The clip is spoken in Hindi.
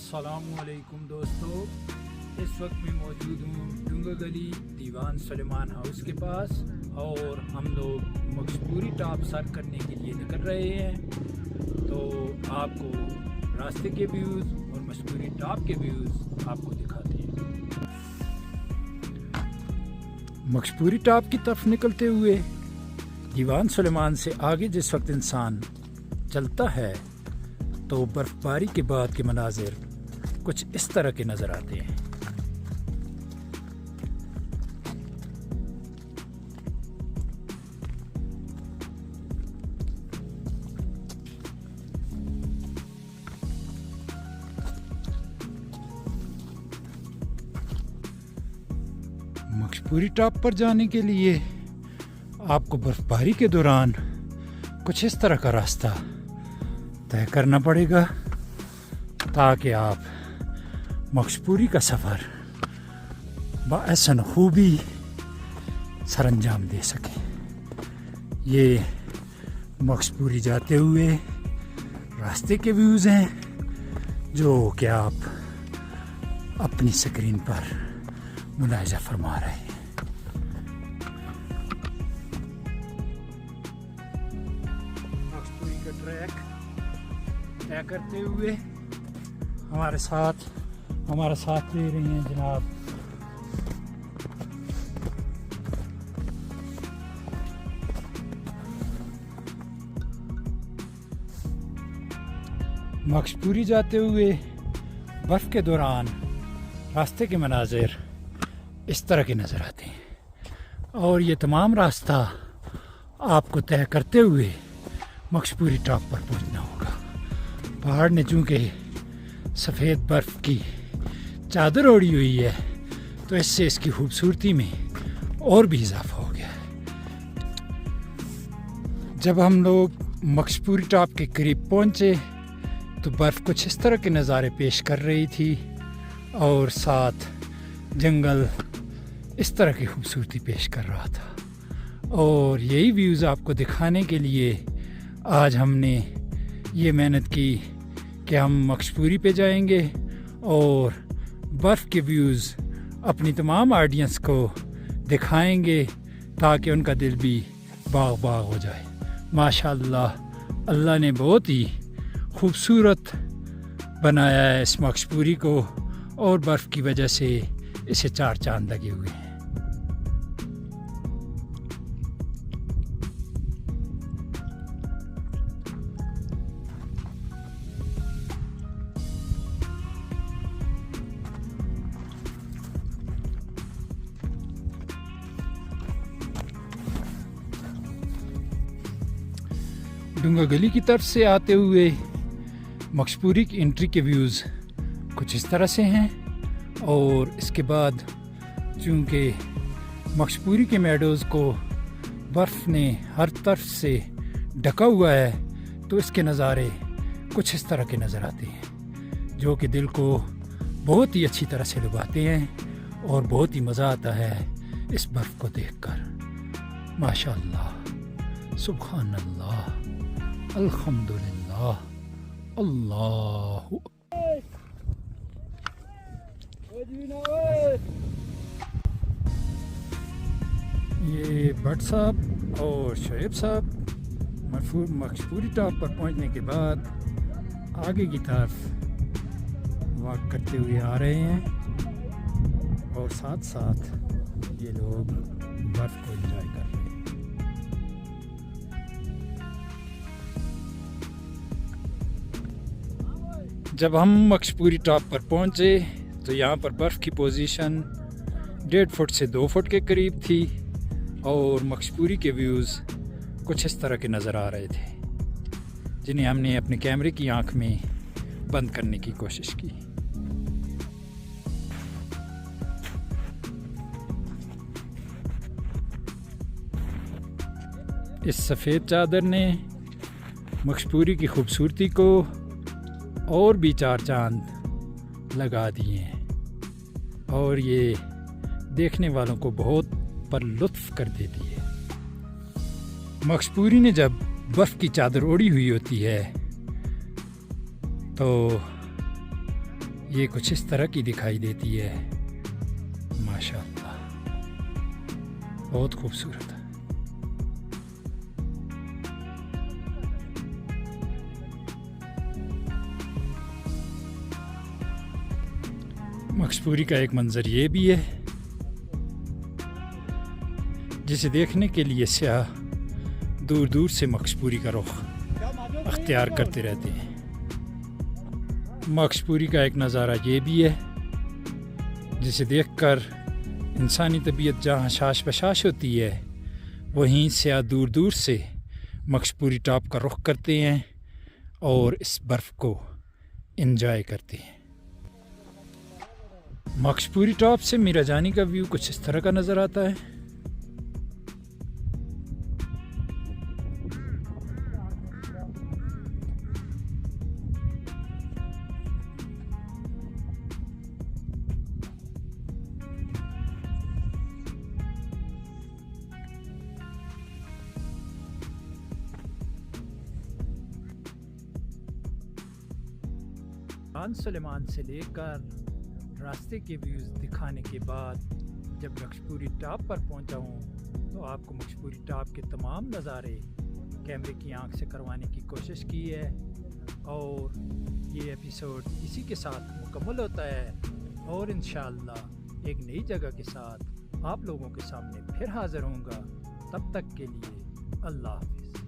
अस्सलामुअलैकुम दोस्तों, इस वक्त मैं मौजूद हूँ डुंगा गली दीवान सुलेमान हाउस के पास और हम लोग मकसपूरी टॉप सर करने के लिए निकल रहे हैं। तो आपको रास्ते के व्यूज़ और मकसपूरी टॉप के व्यूज़ आपको दिखाते हैं। मकसपूरी टॉप की तरफ निकलते हुए दीवान सुलेमान से आगे जिस वक्त इंसान चलता है तो बर्फबारी के बाद के मनाजिर कुछ इस तरह के नज़र आते हैं। मकसपूरी टॉप पर जाने के लिए आपको बर्फबारी के दौरान कुछ इस तरह का रास्ता तय करना पड़ेगा ताकि आप मकसपूरी का सफ़र बाअहसन खूबी सरअंजाम दे सकें। ये मकसपूरी जाते हुए रास्ते के व्यूज़ हैं जो कि आप अपनी स्क्रीन पर मुलाहिजा फरमा रहे हैं। मकसपूरी का ट्रैक तय करते हुए हमारा साथ दे रही हैं जनाब मकसपूरी जाते हुए बर्फ़ के दौरान रास्ते के मनाजिर इस तरह के नज़र आते हैं और ये तमाम रास्ता आपको तय करते हुए मकसपूरी टॉप पर पहुंचना होगा। पहाड़ ने चूँकि सफ़ेद बर्फ़ की चादर ओढ़ी हुई है तो इससे इसकी खूबसूरती में और भी इजाफा हो गया है। जब हम लोग मकसपूरी टॉप के करीब पहुँचे तो बर्फ़ कुछ इस तरह के नज़ारे पेश कर रही थी और साथ जंगल इस तरह की खूबसूरती पेश कर रहा था और यही व्यूज़ आपको दिखाने के लिए आज हमने ये मेहनत की कि हम मकसपूरी पे जाएंगे और बर्फ़ के व्यूज़ अपनी तमाम ऑडियंस को दिखाएंगे ताकि उनका दिल भी बाग बाग हो जाए। माशाअल्लाह अल्लाह ने बहुत ही खूबसूरत बनाया है इस मकसपूरी को और बर्फ़ की वजह से इसे चार चांद लगे हुए हैं। डुंगा गली की तरफ से आते हुए मकसपूरी की एंट्री के व्यूज़ कुछ इस तरह से हैं और इसके बाद चूँकि मकसपूरी के मेडोज़ को बर्फ़ ने हर तरफ से ढका हुआ है तो इसके नज़ारे कुछ इस तरह के नज़र आते हैं जो कि दिल को बहुत ही अच्छी तरह से लुभाते हैं और बहुत ही मज़ा आता है इस बर्फ़ को देखकर। माशाअल्लाह, सुभान अल्लाह, अल्हम्दुलिल्लाह, अल्लाहु। ये भट्ट साहब और शोएब साहब मकसपूरी टॉप पर पहुंचने के बाद आगे की तरफ वॉक करते हुए आ रहे हैं और साथ साथ ये लोग बर्फ़ को एंजॉय कर रहे हैं। जब हम मकसपूरी टॉप पर पहुंचे तो यहाँ पर बर्फ़ की पोजीशन 1.5 फुट से 2 फुट के करीब थी और मकसपूरी के व्यूज़ कुछ इस तरह के नज़र आ रहे थे जिन्हें हमने अपने कैमरे की आंख में बंद करने की कोशिश की। इस सफ़ेद चादर ने मकसपूरी की खूबसूरती को और भी चार चांद लगा दिए हैं और ये देखने वालों को बहुत पर लुत्फ़ कर देती है। मकसपूरी ने जब बर्फ़ की चादर ओढ़ी हुई होती है तो ये कुछ इस तरह की दिखाई देती है। माशाअल्लाह, बहुत खूबसूरत है। मक्सपुरी का एक मंज़र ये भी है जिसे देखने के लिए सयाह दूर दूर से मक्सपुरी का रुख अख्तियार करते रहते हैं। मक्सपुरी का एक नज़ारा ये भी है जिसे देखकर इंसानी तबीयत जहाँ हशाश बशाश होती है, वहीं सयाह दूर दूर से मक्सपुरी टॉप का रुख करते हैं और इस बर्फ़ को एंजॉय करते हैं। मक्सपुरी टॉप से मीराजानी का व्यू कुछ इस तरह का नज़र आता है। सुलेमान से लेकर रास्ते के व्यूज़ दिखाने के बाद जब मक्सपुरी टॉप पर पहुंचा हूं तो आपको मक्सपुरी टॉप के तमाम नज़ारे कैमरे की आंख से करवाने की कोशिश की है और ये एपिसोड इसी के साथ मुकम्मल होता है और इंशाअल्लाह एक नई जगह के साथ आप लोगों के सामने फिर हाज़िर होऊंगा। तब तक के लिए अल्लाह हाफ़िज़।